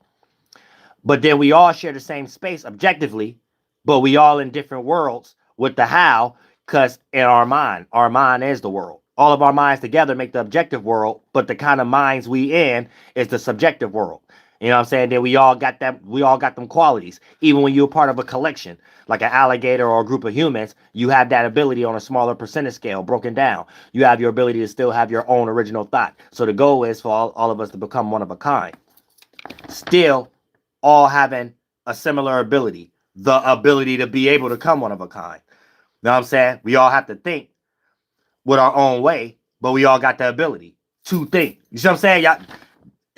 But then we all share the same space objectively, but we all in different worlds with the how, because in our mind is the world. All of our minds together make the objective world, but the kind of minds we in is the subjective world. You know what I'm saying? Then we all got them qualities. Even when you're part of a collection, like an alligator or a group of humans, you have that ability on a smaller percentage scale broken down. You have your ability to still have your own original thought. So the goal is for all of us to become one of a kind. Still all having a similar ability. The ability to be able to come one of a kind. You know what I'm saying? We all have to think with our own way, but we all got the ability to think. You see what I'm saying? Y'all,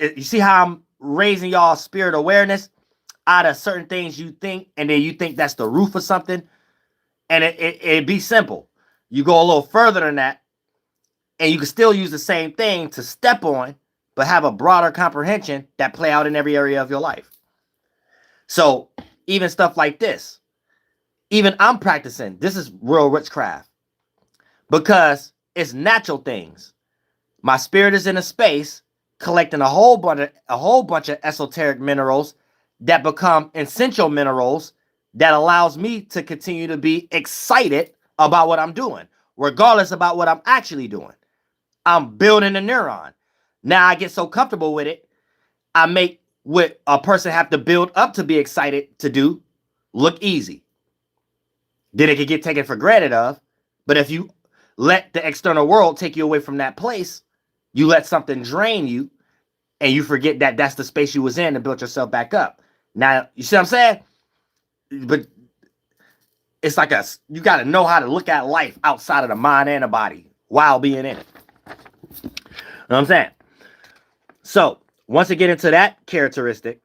you see how I'm raising y'all spirit awareness out of certain things you think, and then you think that's the roof of something, and it'd be simple. You go a little further than that, and you can still use the same thing to step on, but have a broader comprehension that play out in every area of your life. So even stuff like this, even I'm practicing. This is real witchcraft because it's natural things. My spirit is in a space collecting a whole bunch of esoteric minerals that become essential minerals that allows me to continue to be excited about what I'm doing, regardless about what I'm actually doing. I'm building a neuron. Now I get so comfortable with it, I make what a person have to build up to be excited to do look easy. Then it can get taken for granted of. But if you let the external world take you away from that place, you let something drain you, and you forget that that's the space you was in and built yourself back up. Now, you see what I'm saying? But it's like you got to know how to look at life outside of the mind and the body while being in it. You know what I'm saying? So once you get into that characteristic,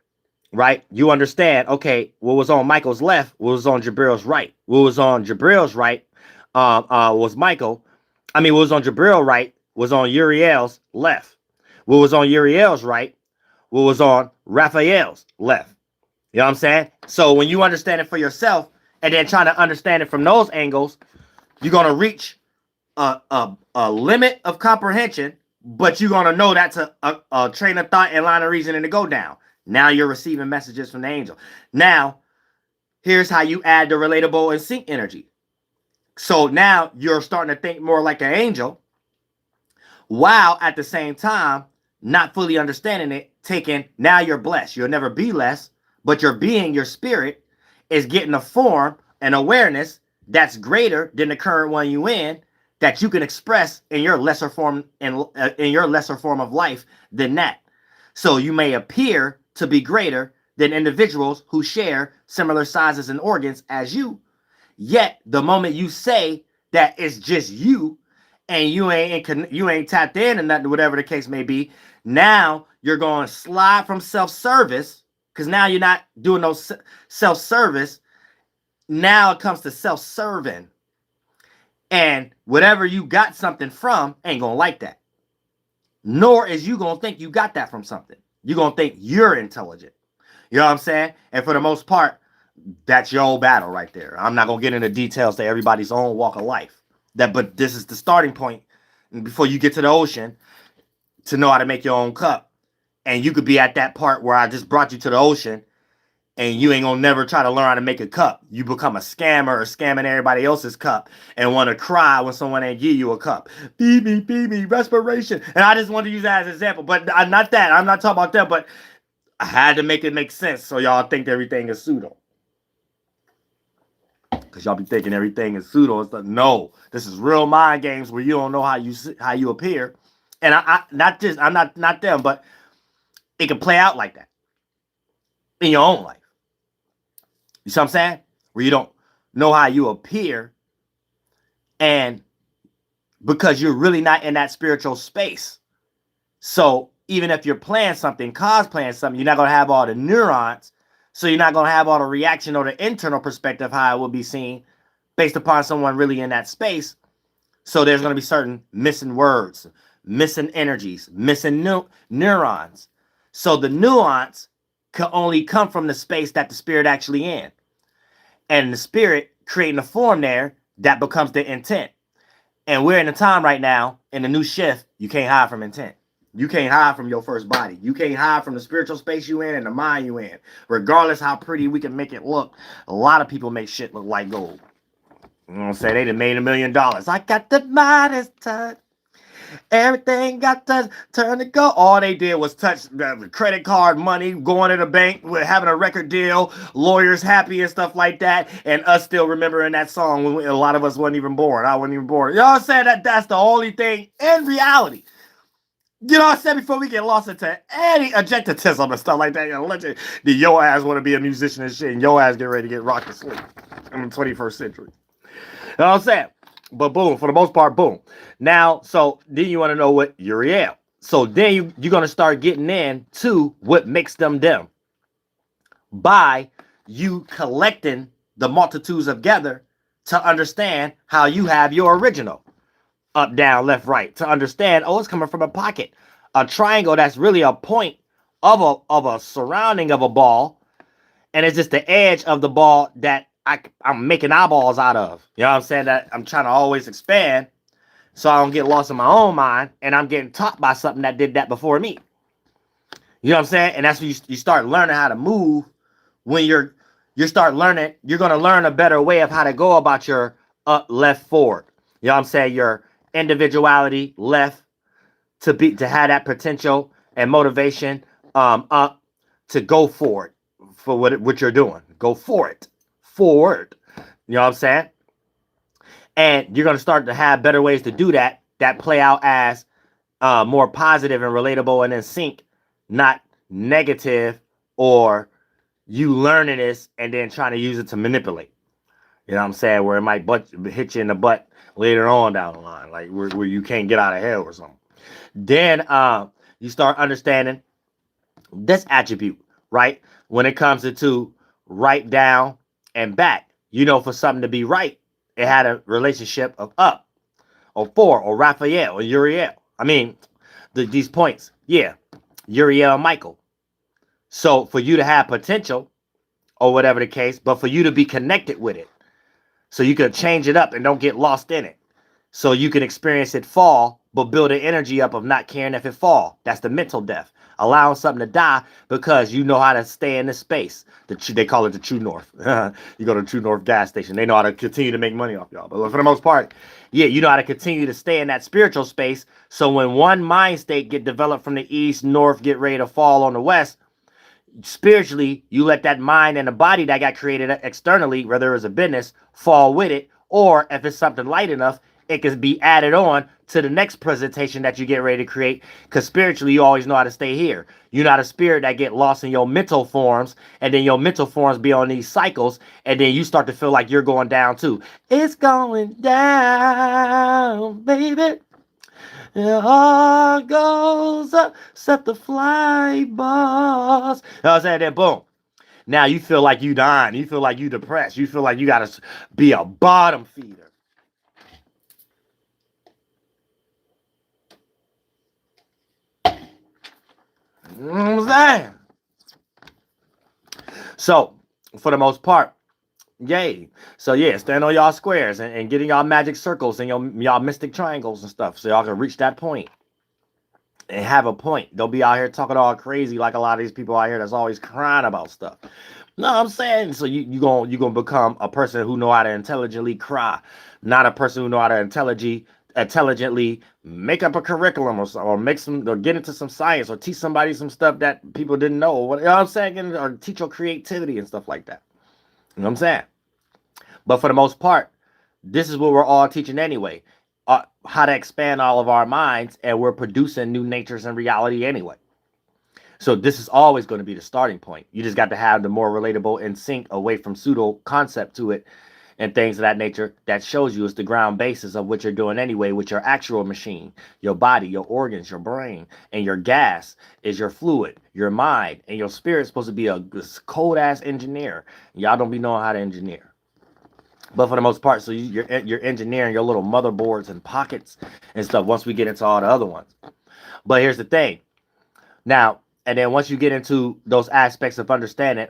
right, you understand, okay, what was on Michael's left, what was on Jabril's right. What was on Jabril's right was Michael. I mean, what was on Jabril right was on Uriel's left. What was on Uriel's right, what was on Raphael's left. You know what I'm saying? So when you understand it for yourself and then trying to understand it from those angles, you're going to reach a limit of comprehension, but you're going to know that's a train of thought and line of reasoning to go down. Now you're receiving messages from the angel. Now, here's how you add the relatable and sync energy. So now you're starting to think more like an angel, while at the same time, not fully understanding it, now you're blessed. You'll never be less, but your being, your spirit, is getting a form, an awareness that's greater than the current one you in, that you can express in your lesser form, in your lesser form of life than that. So you may appear to be greater than individuals who share similar sizes and organs as you. Yet the moment you say that it's just you, and you ain't tapped in and nothing, whatever the case may be, now you're going to slide from self-service, because now you're not doing no self-service. Now it comes to self-serving. And whatever you got something from ain't going to like that. Nor is you going to think you got that from something. You're going to think you're intelligent. You know what I'm saying? And for the most part, that's your old battle right there. I'm not going to get into details to everybody's own walk of life. But this is the starting point before you get to the ocean to know how to make your own cup. And you could be at that part where I just brought you to the ocean and you ain't gonna never try to learn how to make a cup. You become a scammer or scamming everybody else's cup and want to cry when someone ain't give you a cup. Feed me, respiration. And I just wanted to use that as an example, but not that. I'm not talking about that, but I had to make it make sense so y'all think everything is pseudo. Because y'all be thinking everything is pseudo. It's like, no, this is real mind games where you don't know how you appear. And I'm not them, but it can play out like that in your own life. You see what I'm saying? Where you don't know how you appear, and because you're really not in that spiritual space. So even if you're playing something, cosplaying something, you're not going to have all the neurons. So you're not going to have all the reaction or the internal perspective how it will be seen based upon someone really in that space. So there's going to be certain missing words, missing energies, missing neurons. So the nuance can only come from the space that the spirit actually in. And the spirit creating a form there that becomes the intent. And we're in a time right now, in the new shift, you can't hide from intent. You can't hide from your first body. You can't hide from the spiritual space you in and the mind you in. Regardless how pretty we can make it look, a lot of people make shit look like gold. You know what I'm saying? They done made $1 million. I got the Midas touch. Everything got to turn to gold. All they did was touch the credit card money, going to the bank, having a record deal, lawyers happy and stuff like that, and us still remembering that song when a lot of us wasn't even born. I wasn't even born. You know what I'm saying? That's the only thing in reality. You know what I said before we get lost into any adjectivism and stuff like that? You know, your ass want to be a musician and shit, and your ass get ready to get rocked to sleep in the 21st century. You know what I'm saying? But boom, for the most part, boom. Now, so then you want to know what Uriel. So then you're going to start getting into what makes them by you collecting the multitudes together to understand how you have your original. Up, down, left, right, to understand, oh, it's coming from a pocket. A triangle that's really a point of a surrounding of a ball, and it's just the edge of the ball that I'm making eyeballs out of. You know what I'm saying? That I'm trying to always expand so I don't get lost in my own mind, and I'm getting taught by something that did that before me. You know what I'm saying? And that's when you start learning how to move when you're you start learning, you're going to learn a better way of how to go about your up, left, forward. You know what I'm saying? Your individuality, left, to have that potential and motivation, up, to go for it, for what you're doing. Go for it. Forward. You know what I'm saying? And you're going to start to have better ways to do that, that play out as more positive and relatable and in sync, not negative, or you learning this and then trying to use it to manipulate. You know what I'm saying? Where it might hit you in the butt later on down the line, like where you can't get out of hell or something. Then you start understanding this attribute, right? When it comes to right, down, and back, you know, for something to be right, it had a relationship of up, or four, or Raphael, or Uriel. I mean, these points, yeah, Uriel and Michael. So for you to have potential, or whatever the case, but for you to be connected with it, so you can change it up and don't get lost in it. So you can experience it fall, but build an energy up of not caring if it fall. That's the mental death. Allowing something to die because you know how to stay in this space. They call it the True North. You go to True North gas station. They know how to continue to make money off y'all. But for the most part, yeah, you know how to continue to stay in that spiritual space. So when one mind state get developed from the east, north, get ready to fall on the west, spiritually, you let that mind and the body that got created externally, whether it's a business, fall with it, or if it's something light enough, it can be added on to the next presentation that you get ready to create. Because spiritually, you always know how to stay here. You're not a spirit that get lost in your mental forms, and then your mental forms be on these cycles, and then you start to feel like you're going down too. It's going down, baby. It all goes up, set the fly boss. You know what I'm saying? Then boom. Now you feel like you dying. You feel like you depressed. You feel like you gotta be a bottom feeder. You know what I'm saying? So, for the most part, yay. So yeah, stand on y'all squares and getting y'all magic circles and y'all mystic triangles and stuff, so y'all can reach that point and have a point. Don't be out here talking all crazy like a lot of these people out here that's always crying about stuff. No, I'm saying, so you gonna become a person who know how to intelligently cry, not a person who know how to intelligently make up a curriculum or make some, or get into some science, or teach somebody some stuff that people didn't know. What, you know what I'm saying? Or teach your creativity and stuff like that. You know what I'm saying? But for the most part, this is what we're all teaching anyway. How to expand all of our minds, and we're producing new natures and reality anyway. So this is always going to be the starting point. You just got to have the more relatable in sync, away from pseudo concept to it and things of that nature, that shows you it's the ground basis of what you're doing anyway with your actual machine, your body, your organs, your brain, and your gas is your fluid, your mind, and your spirit's supposed to be a cold ass engineer. Y'all don't be knowing how to engineer. But for the most part, so you're engineering your little motherboards and pockets and stuff once we get into all the other ones. But here's the thing. Now, and then once you get into those aspects of understanding,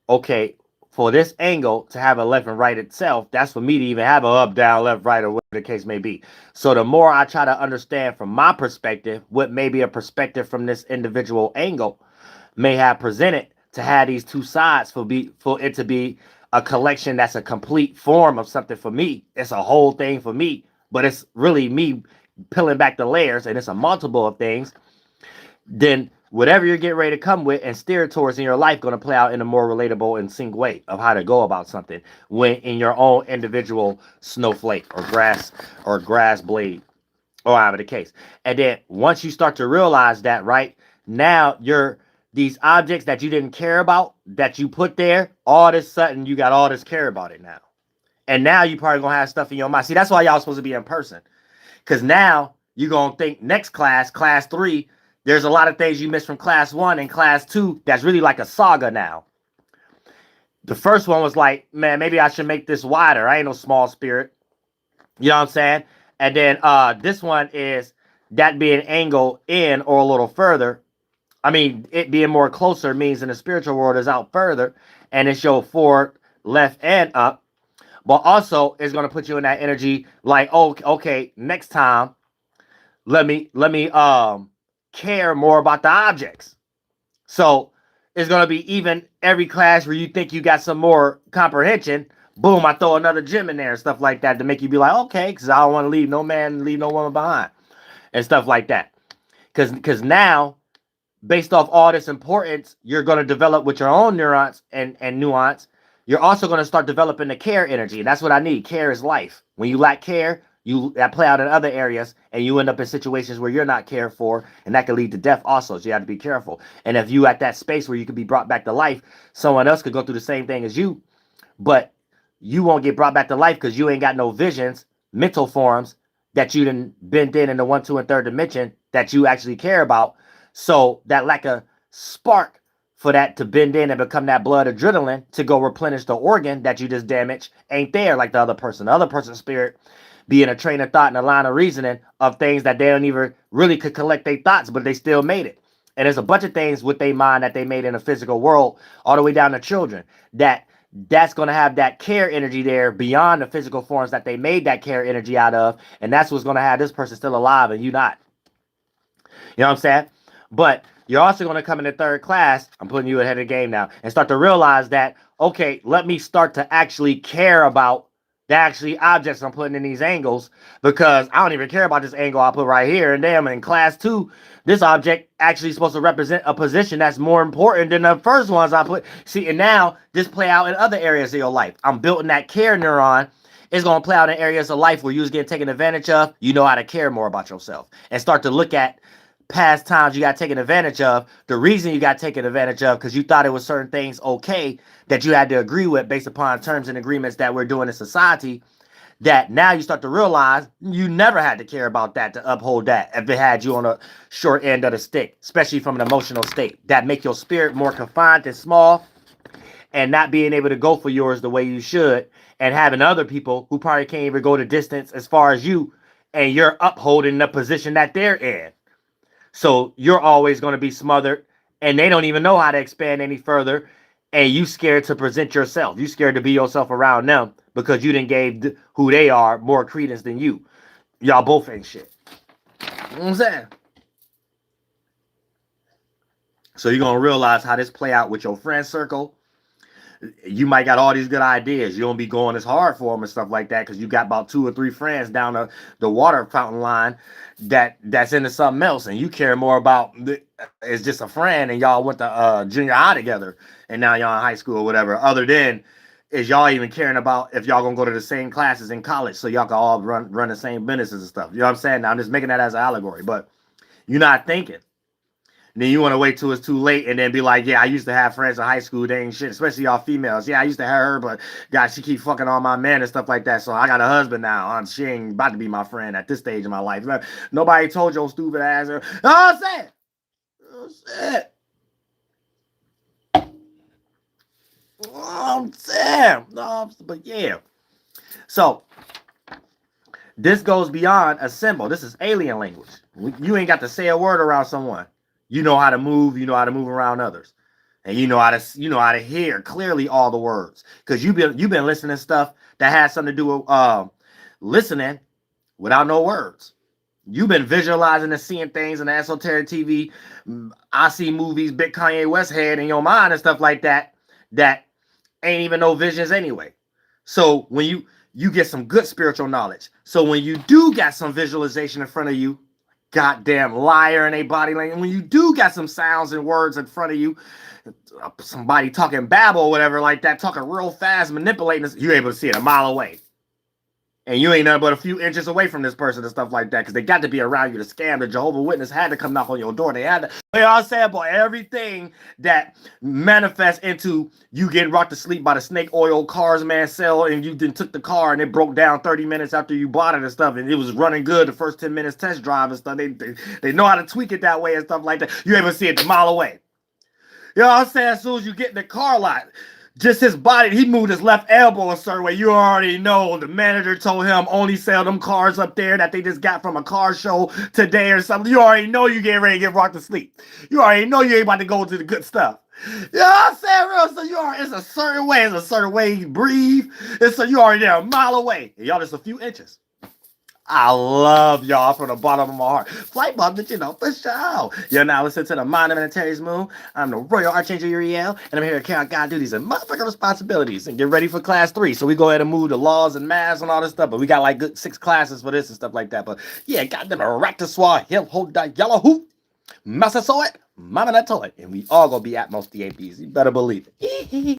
okay, for this angle to have a left and right itself, that's for me to even have a up, down, left, right, or whatever the case may be. So the more I try to understand from my perspective, what may be a perspective from this individual angle may have presented, to have these two sides for it to be a collection that's a complete form of something for me. It's a whole thing for me, but it's really me peeling back the layers, and it's a multiple of things. Then whatever you're getting ready to come with and steer towards in your life going to play out in a more relatable and sync way of how to go about something when in your own individual snowflake or grass blade, or however the case. And then once you start to realize that, right, now these objects that you didn't care about, that you put there, all of a sudden you got all this care about it now. And now you probably gonna have stuff in your mind. See, that's why y'all supposed to be in person. Because now you're gonna think next class 3, there's a lot of things you missed from class 1 and class 2 that's really like a saga now. The first one was like, man, maybe I should make this wider. I ain't no small spirit. You know what I'm saying? And then this one is that being angled in or a little further. I mean, it being more closer means in the spiritual world is out further, and it's your forward, left, and up. But also, it's going to put you in that energy like, oh, okay, next time, let me care more about the objects. So it's going to be even every class where you think you got some more comprehension. Boom, I throw another gym in there and stuff like that to make you be like, okay, because I don't want to leave no man, leave no woman behind and stuff like that. Because now, based off all this importance, you're going to develop with your own neurons and nuance. You're also going to start developing the care energy. That's what I need. Care is life. When you lack care, that play out in other areas, and you end up in situations where you're not cared for, and that can lead to death also. So you have to be careful. And if you at that space where you could be brought back to life, someone else could go through the same thing as you, but you won't get brought back to life because you ain't got no visions, mental forms that you didn't bend in the 1, 2, and 3rd dimension that you actually care about. So that lack of spark for that to bend in and become that blood adrenaline to go replenish the organ that you just damaged ain't there like the other person. The other person's spirit being a train of thought and a line of reasoning of things that they don't even really could collect their thoughts, but they still made it. And there's a bunch of things with their mind that they made in the physical world, all the way down to children, that's going to have that care energy there beyond the physical forms that they made that care energy out of. And that's what's going to have this person still alive and you not. You know what I'm saying? But you're also going to come into 3rd class. I'm putting you ahead of the game now and start to realize that, okay, let me start to actually care about the actually objects I'm putting in these angles, because I don't even care about this angle I put right here. And damn, in class 2, this object actually is supposed to represent a position that's more important than the first ones I put. See, and now this play out in other areas of your life. I'm building that care neuron. It's going to play out in areas of life where you was getting taken advantage of. You know how to care more about yourself and start to look at past times you got taken advantage of. The reason you got taken advantage of because you thought it was certain things okay that you had to agree with based upon terms and agreements that we're doing in society, that now you start to realize you never had to care about that to uphold that if it had you on a short end of the stick, especially from an emotional state that make your spirit more confined and small and not being able to go for yours the way you should, and having other people who probably can't even go the distance as far as you, and you're upholding the position that they're in. So you're always going to be smothered, and they don't even know how to expand any further, and you scared to present yourself. You scared to be yourself around them because you didn't gave who they are more credence than you. Y'all both ain't shit. You know what I'm saying? So you're going to realize how this play out with your friend circle. You might got all these good ideas. You don't be going as hard for them and stuff like that because you got about 2 or 3 friends down the water fountain line that's into something else, and you care more about it's just a friend, and y'all went to junior high together, and now y'all in high school or whatever. Other than is y'all even caring about if y'all gonna go to the same classes in college so y'all can all run the same businesses and stuff. You know what I'm saying? Now I'm just making that as an allegory, but you're not thinking. Then you want to wait till it's too late and then be like, yeah, I used to have friends in high school. They ain't shit, especially y'all females. Yeah, I used to have her, but God, she keep fucking on my men and stuff like that. So I got a husband now. She ain't about to be my friend at this stage of my life. Nobody told your stupid ass. You know what I'm saying? Oh, shit. Oh, I'm saying. No, but yeah. So this goes beyond a symbol. This is alien language. You ain't got to say a word around someone. You know how to move. You know how to move around others, and you know how to hear clearly all the words because you've been listening to stuff that has something to do with listening without no words. You've been visualizing and seeing things in the esoteric TV. I see movies, big Kanye West head in your mind and stuff like that ain't even no visions anyway. So when you get some good spiritual knowledge. So when you do got some visualization in front of you, goddamn liar in a body language. When you do got some sounds and words in front of you, somebody talking babble or whatever like that, talking real fast, manipulating, you're able to see it a mile away. And you ain't nothing but a few inches away from this person and stuff like that because they got to be around you to scam. The Jehovah's Witness had to come knock on your door. They had to. They all said, boy, everything that manifests into you getting rocked to sleep by the snake oil cars man sell, and you then took the car and it broke down 30 minutes after you bought it and stuff, and it was running good the first 10 minutes test drive and stuff. They know how to tweak it that way and stuff like that. You're able to see it a mile away. You know what I'm saying? As soon as you get in the car lot, just his body, he moved his left elbow a certain way. You already know the manager told him only sell them cars up there that they just got from a car show today or something. You already know you getting ready to get rocked to sleep. You already know you ain't about to go to the good stuff. You know what I'm saying, real? So it's a certain way. You breathe. And so you already there a mile away. And y'all just a few inches. I love y'all from the bottom of my heart. Flight Bumpers, for sure. You're now listening to the Monument of Terry's Moon. I'm the Royal Archangel Uriel, and I'm here to carry out God duties and motherfucking responsibilities and get ready for class 3. So we go ahead and move the laws and maths and all this stuff, but we got like good 6 classes for this and stuff like that. But yeah, goddamn, Raktaswa, Hill, Hold that Yellow Hoop, Massasoit, Mama that toy, and we all gonna be at most DAPs. You better believe it.